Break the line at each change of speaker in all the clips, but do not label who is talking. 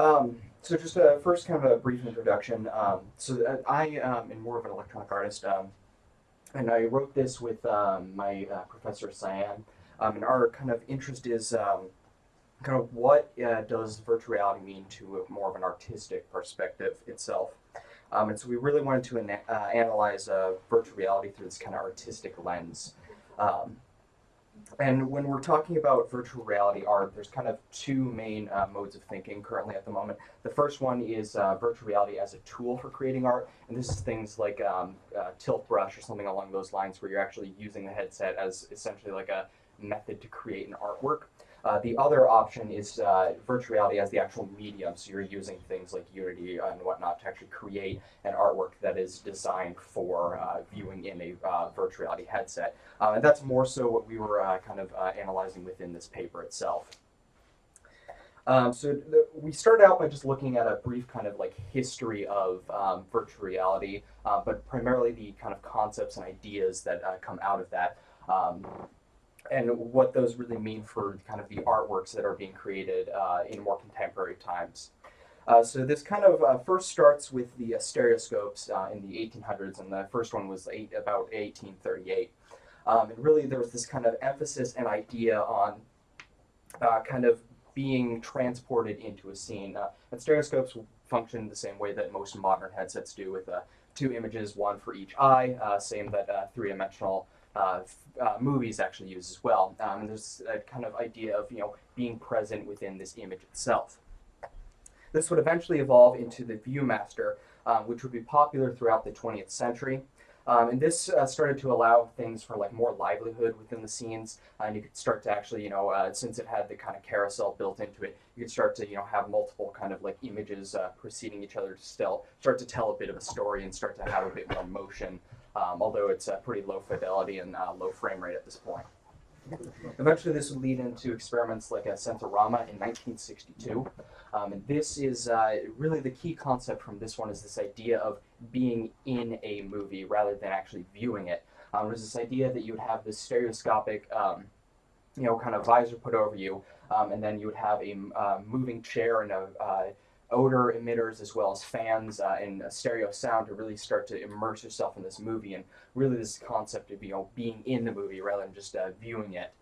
So just first kind of a brief introduction. I am more of an electronic artist, and I wrote this with my professor Cyane. And our kind of interest is kind of what does virtual reality mean to more of an artistic perspective itself. And so we really wanted to analyze virtual reality through this kind of artistic lens. Um, and when we're talking about virtual reality art, there's kind of two main modes of thinking currently at the moment. The first one is virtual reality as a tool for creating art, and this is things like tilt brush or something along those lines, where you're actually using the headset as essentially like a method to create an artwork. The other option is virtual reality as the actual medium, so you're using things like Unity and whatnot to actually create an artwork that is designed for viewing in a virtual reality headset. And that's more so what we were kind of analyzing within this paper itself. We started out by just looking at a brief kind of like history of virtual reality, but primarily the kind of concepts and ideas that come out of that. And what those really mean for kind of the artworks that are being created in more contemporary times. So this kind of first starts with the stereoscopes in the 1800s, and the first one was about 1838. And really there was this kind of emphasis and idea on kind of being transported into a scene. And stereoscopes function the same way that most modern headsets do, with two images, one for each eye, same that three-dimensional movies actually use as well. And there's a kind of idea of being present within this image itself. This would eventually evolve into the Viewmaster, which would be popular throughout the 20th century. And this started to allow things for like more livelihood within the scenes, and you could start to actually, since it had the kind of carousel built into it, you could start to, have multiple kind of like images preceding each other to still start to tell a bit of a story and start to have a bit more motion, although it's pretty low fidelity and low frame rate at this point. Eventually, this would lead into experiments like Rama in 1962. And this is really the key concept from this one is this idea of being in a movie rather than actually viewing it. There's this idea that you would have this stereoscopic, kind of visor put over you, and then you would have a moving chair and odor emitters as well as fans and stereo sound to really start to immerse yourself in this movie, and really this concept of being in the movie rather than just viewing it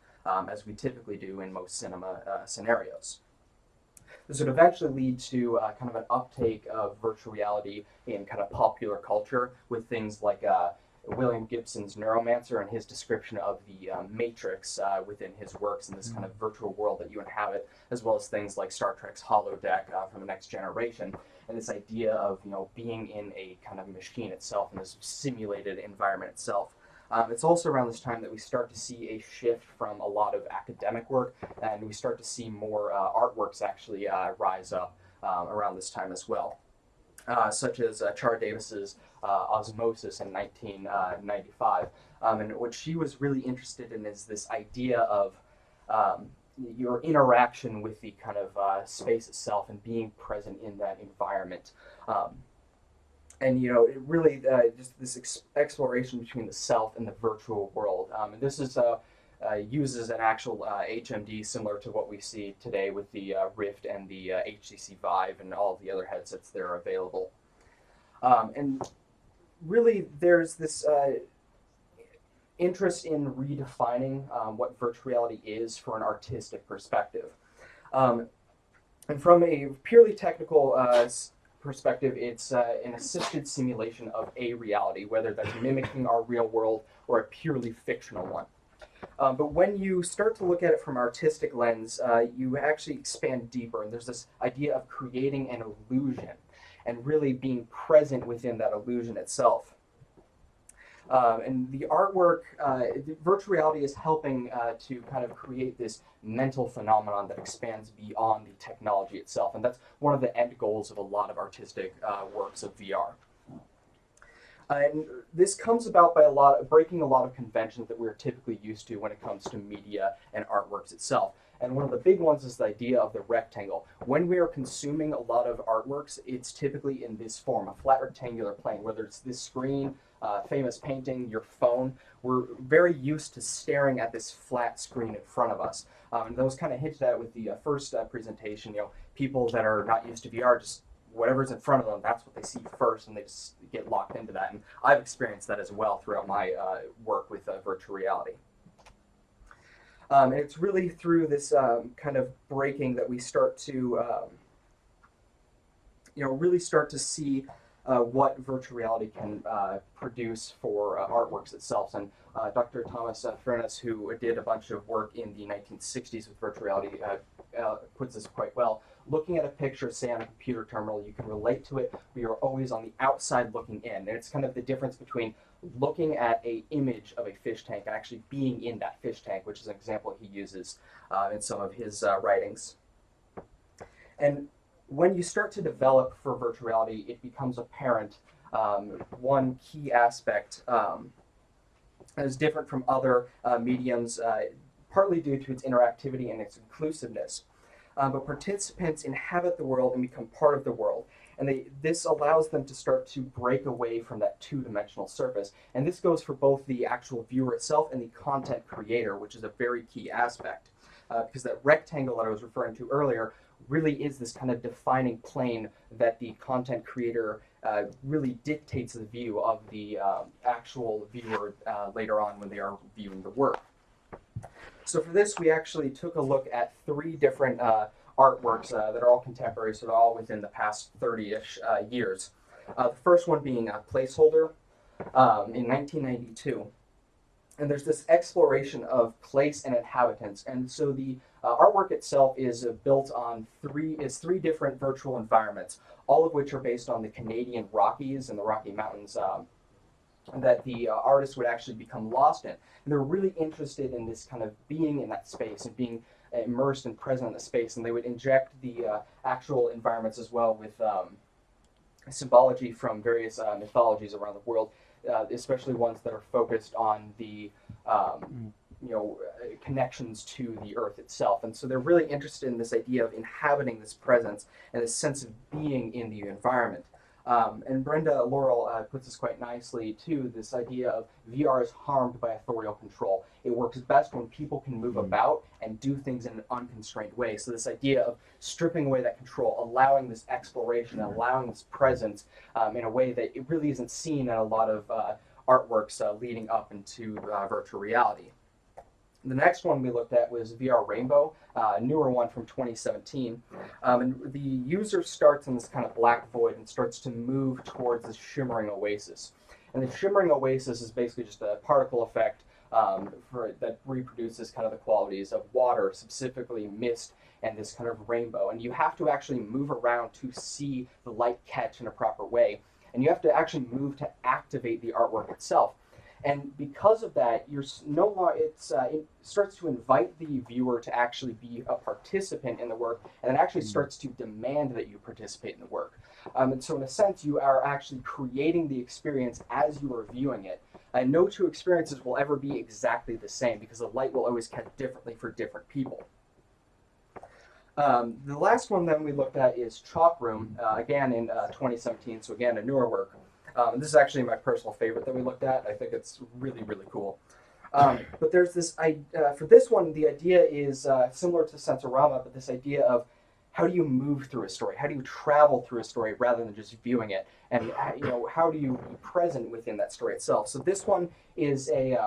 as we typically do in most cinema scenarios. This would eventually lead to kind of an uptake of virtual reality in kind of popular culture with things like William Gibson's Neuromancer and his description of the Matrix within his works and this kind of virtual world that you inhabit, as well as things like Star Trek's holodeck from the Next Generation, and this idea of being in a kind of machine itself and this simulated environment itself. It's also around this time that we start to see a shift from a lot of academic work, and we start to see more artworks actually rise up around this time as well. Such as Char Davis's Osmosis in 1995. And what she was really interested in is this idea of your interaction with the kind of space itself and being present in that environment. And it really just this exploration between the self and the virtual world. And this is uses an actual HMD similar to what we see today with the Rift and the HTC Vive and all of the other headsets that are available. And really there's this interest in redefining what virtual reality is for an artistic perspective. And from a purely technical perspective, it's an assisted simulation of a reality, whether that's mimicking our real world or a purely fictional one. But when you start to look at it from an artistic lens, you actually expand deeper, and there's this idea of creating an illusion and really being present within that illusion itself. And the artwork, virtual reality is helping to kind of create this mental phenomenon that expands beyond the technology itself, and that's one of the end goals of a lot of artistic works of VR. And this comes about by breaking a lot of conventions that we're typically used to when it comes to media and artworks itself. And one of the big ones is the idea of the rectangle. When we are consuming a lot of artworks, it's typically in this form, a flat rectangular plane, whether it's this screen, famous painting, your phone. We're very used to staring at this flat screen in front of us. And those kind of hinted at with the first presentation. people that are not used to VR, just whatever's in front of them, that's what they see first, and they just get locked into that. And I've experienced that as well throughout my work with virtual reality. And it's really through this kind of breaking that we start to, really start to see what virtual reality can produce for artworks itself. And Dr. Thomas Furness, who did a bunch of work in the 1960s with virtual reality, puts this quite well. Looking at a picture, say on a computer terminal, you can relate to it, but you're always on the outside looking in. And it's kind of the difference between looking at an image of a fish tank and actually being in that fish tank, which is an example he uses in some of his writings. And when you start to develop for virtual reality, it becomes apparent one key aspect that is different from other mediums, partly due to its interactivity and its inclusiveness. But participants inhabit the world and become part of the world. And this allows them to start to break away from that two-dimensional surface. And this goes for both the actual viewer itself and the content creator, which is a very key aspect. Because that rectangle that I was referring to earlier really is this kind of defining plane that the content creator really dictates the view of the actual viewer later on when they are viewing the work. So for this, we actually took a look at 3 different artworks that are all contemporary, so they're all within the past 30-ish years. The first one being Placeholder in 1992. And there's this exploration of place and inhabitants. And so the artwork itself is built on 3 different virtual environments, all of which are based on the Canadian Rockies and the Rocky Mountains that the artist would actually become lost in. And they're really interested in this kind of being in that space and being immersed and present in the space. And they would inject the actual environments as well with symbology from various mythologies around the world, especially ones that are focused on the connections to the earth itself. And so they're really interested in this idea of inhabiting this presence and this sense of being in the environment. And Brenda Laurel puts this quite nicely too, this idea of VR is harmed by authorial control. It works best when people can move about and do things in an unconstrained way. So this idea of stripping away that control, allowing this exploration, allowing this presence in a way that it really isn't seen in a lot of artworks leading up into virtual reality. The next one we looked at was VR Rainbow, a newer one from 2017. And the user starts in this kind of black void and starts to move towards this shimmering oasis. And the shimmering oasis is basically just a particle effect that reproduces kind of the qualities of water, specifically mist, and this kind of rainbow. And you have to actually move around to see the light catch in a proper way. And you have to actually move to activate the artwork itself. And because of that, it starts to invite the viewer to actually be a participant in the work, and it actually starts to demand that you participate in the work. And so in a sense, you are actually creating the experience as you are viewing it. And no 2 experiences will ever be exactly the same because the light will always catch differently for different people. The last one then we looked at is Chalk Room, again in 2017, so again a newer work. This is actually my personal favorite that we looked at. I think it's really, really cool. But there's this, for this one, the idea is similar to Sensorama, but this idea of how do you move through a story? How do you travel through a story rather than just viewing it? And how do you be present within that story itself? So this one is a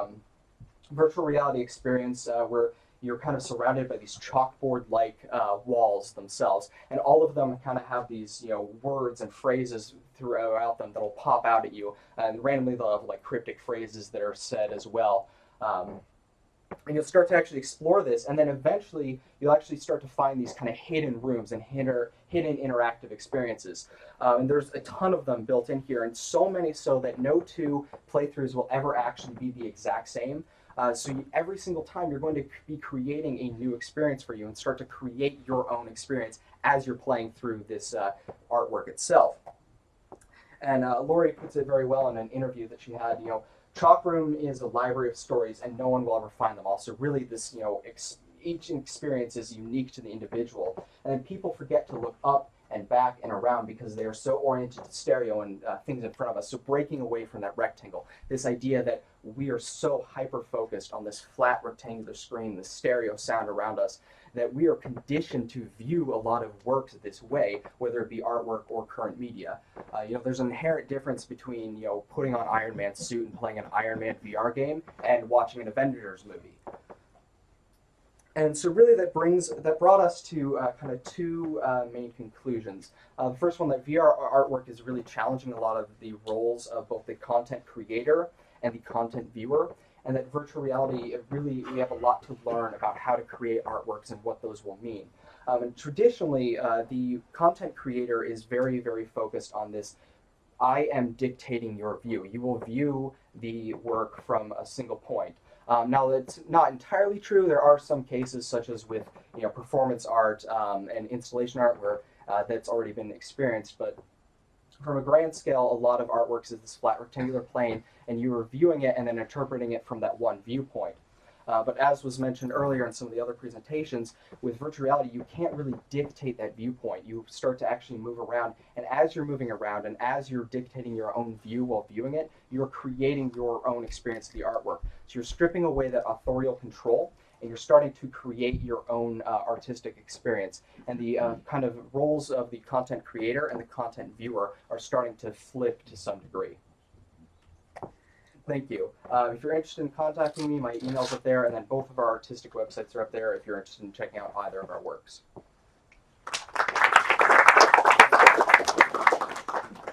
virtual reality experience where you're kind of surrounded by these chalkboard-like walls themselves, and all of them kind of have these, words and phrases throughout them that'll pop out at you, and randomly they'll have like cryptic phrases that are said as well. And you'll start to actually explore this, and then eventually you'll actually start to find these kind of hidden rooms and hidden interactive experiences. And there's a ton of them built in here, and so many so that no 2 playthroughs will ever actually be the exact same. Every single time you're going to be creating a new experience for you and start to create your own experience as you're playing through this artwork itself. And Lori puts it very well in an interview that she had. Chalk Room is a library of stories, and no one will ever find them all. So really, this each experience is unique to the individual, and then people forget to look up and back and around because they are so oriented to stereo and things in front of us. So breaking away from that rectangle, this idea that we are so hyper-focused on this flat rectangular screen, the stereo sound around us, that we are conditioned to view a lot of works this way, whether it be artwork or current media. There's an inherent difference between, putting on Iron Man's suit and playing an Iron Man VR game and watching an Avengers movie. And so really that brought us to kind of two main conclusions. The first one, that VR artwork is really challenging a lot of the roles of both the content creator and the content viewer, and that virtual reality, we have a lot to learn about how to create artworks and what those will mean. And traditionally, the content creator is very, very focused on this: I am dictating your view. You will view the work from a single point. Now, that's not entirely true. There are some cases, such as with performance art and installation art, where that's already been experienced. But from a grand scale, a lot of artworks is this flat rectangular plane, and you are viewing it and then interpreting it from that one viewpoint. But as was mentioned earlier in some of the other presentations, with virtual reality, you can't really dictate that viewpoint. You start to actually move around, and as you're moving around and as you're dictating your own view while viewing it, you're creating your own experience of the artwork. So you're stripping away that authorial control, and you're starting to create your own artistic experience. And the kind of roles of the content creator and the content viewer are starting to flip to some degree. Thank you. If you're interested in contacting me, my email's up there, and then both of our artistic websites are up there if you're interested in checking out either of our works.